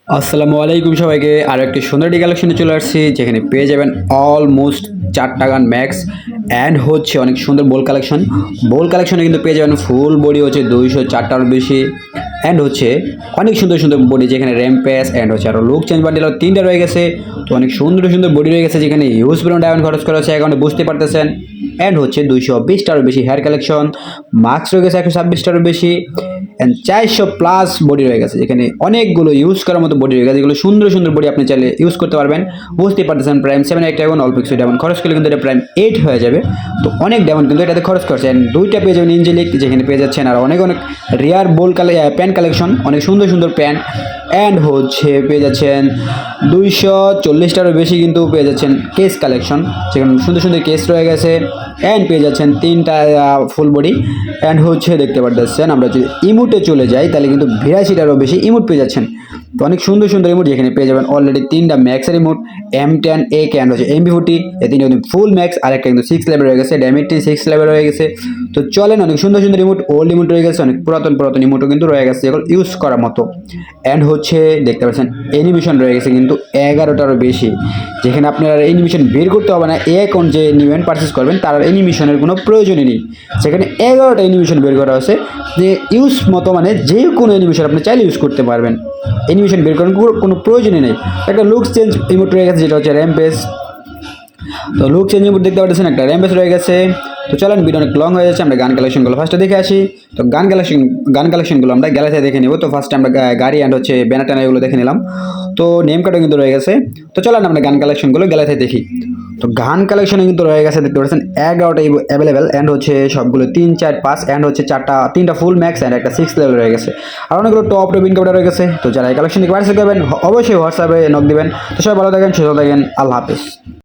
আসসালামু আলাইকুম সবাইকে আরও একটি সুন্দরী কালেকশনে চলে আসছি যেখানে পেয়ে যাবেন অলমোস্ট 4টা গান ম্যাক্স অ্যান্ড হচ্ছে অনেক সুন্দর বোল কালেকশনে কিন্তু পেয়ে যাবেন ফুল বডি হচ্ছে 204টার বেশি অ্যান্ড হচ্ছে অনেক সুন্দর সুন্দর বডি যেখানে র্যাম্পেস অ্যান্ড হচ্ছে আরও লুক চেঞ্জ বান্ডেল 3টা রয়ে গেছে। তো অনেক সুন্দর সুন্দর বডি রয়ে গেছে যেখানে ইউজ পরিমাণ ডায়মন্ড খরচ করা হচ্ছে অ্যাকাউন্টে বুঝতে পারতেছেন। অ্যান্ড হচ্ছে 220টারও বেশি হেয়ার কালেকশন, মাস্ক রয়ে গেছে 126টারও বেশি অ্যান্ড 400+ বডি রয়ে গেছে যেখানে অনেকগুলো ইউজ করার মতো বডি রয়ে গেছে, যেগুলো সুন্দর সুন্দর বডি আপনি চাইলে ইউজ করতে পারবেন। বুঝতেই পারতেছেন প্রাইম 7 একটা এখন অল্প কিছু ডায়মন্ড খরচ করলে কিন্তু এটা প্রাইম 8 হয়ে যাবে। তো অনেক ডায়মন্ড কিন্তু এটাতে খরচ করছে। অ্যান্ড 2টা পেয়ে যাবেন এঞ্জেলিক যেখানে পেয়ে যাচ্ছেন আর অনেক অনেক রেয়ার প্যান্ট কালেকশন, অনেক সুন্দর সুন্দর প্যান্ট অ্যান্ড হচ্ছে পেয়ে যাচ্ছেন 240টারও বেশি কিন্তু পেয়ে যাচ্ছেন কেস কালেকশন যেখানে সুন্দর সুন্দর কেস রয়ে গেছে অ্যান্ড পেয়ে যাচ্ছেন 3টা ফুল বডি অ্যান্ড হচ্ছে দেখতে পারতেছেন। আমরা যদি ইমোটে চলে যাই তাহলে কিন্তু 82টারও বেশি ইমোট পেয়ে যাচ্ছেন। তো অনেক সুন্দর সুন্দর ইমোট যেখানে পেয়ে যাবেন অলরেডি 3টা ম্যাক্সের ইমোট M10 A অ্যান্ড হচ্ছে MP40 এই 3টা কিন্তু ফুল ম্যাক্স, আর একটা কিন্তু 6 লেভেল রয়ে গেছে, ড্যামেজটি 6 লেভেল রয়ে গেছে। তো চলেন অনেক সুন্দর সুন্দর ইমোট, ওল্ড ইমোট রয়ে গেছে, অনেক পুরাতন ইমোটও কিন্তু রয়ে গেছে যেগুলো ইউজ করার মতো। অ্যান্ড হচ্ছে দেখতে পাচ্ছেন অ্যানিমেশন রয়ে গেছে কিন্তু 11টারও বেশি যেখানে আপনার অ্যানিমেশন বের করতে হবে না। এখন যে নিবেন পারচেস করবেন তার অ্যানিমেশনের কোনো প্রয়োজনই নেই, সেখানে 11টা অ্যানিমেশন বের করা আছে যে ইউজ মতো, মানে যে কোনো অ্যানিমেশন আপনি চাইলে ইউজ করতে পারবেন, অ্যানিমেশন বের করার কোনো প্রয়োজনই নেই। একটা লুকস চেঞ্জ ইমোট রয়ে গেছে যেটা হচ্ছে র্যাম্পেজ। তো লুক চেঞ্জ ইমোট দেখতে পাচ্ছেন একটা র্যাম্পেজ রয়ে গেছে। তো চলেন ভিডিও অনেক লং হয়ে যাচ্ছে, আমরা গান কালেকশনগুলো ফার্স্টে দেখে আসি। তো গান কালেকশনগুলো আমরা গ্যালারিতে দেখে নেব। তো ফার্স্টে আমরা গাড়ি অ্যান্ড হচ্ছে ব্যানার ট্যানার এগুলো দেখে নিলাম। তো নেম কার্ডও কিন্তু রয়ে গেছে। তো চলেন আমরা গান কালেকশনগুলো গ্যালারিতে দেখি। তো গান কালেকশনে কিন্তু রয়ে গেছে দেখতে পাচ্ছেন 11টা অ্যাভেলেবেল অ্যান্ড হচ্ছে সবগুলো 3 4 5 অ্যান্ড হচ্ছে 3টা ফুল ম্যাক্স অ্যান্ড একটা 6 লেভেল রয়ে গেছে, আর অনেকগুলো টপ ইনকাম রয়ে গেছে। তো যারা এই কালেকশন থেকে পারচেজ করবেন অবশ্যই হোয়াটসঅ্যাপে নক দিবেন। তো সবাই ভালো থাকেন, সুস্থ থাকেন, আল্লাহ হাফেজ।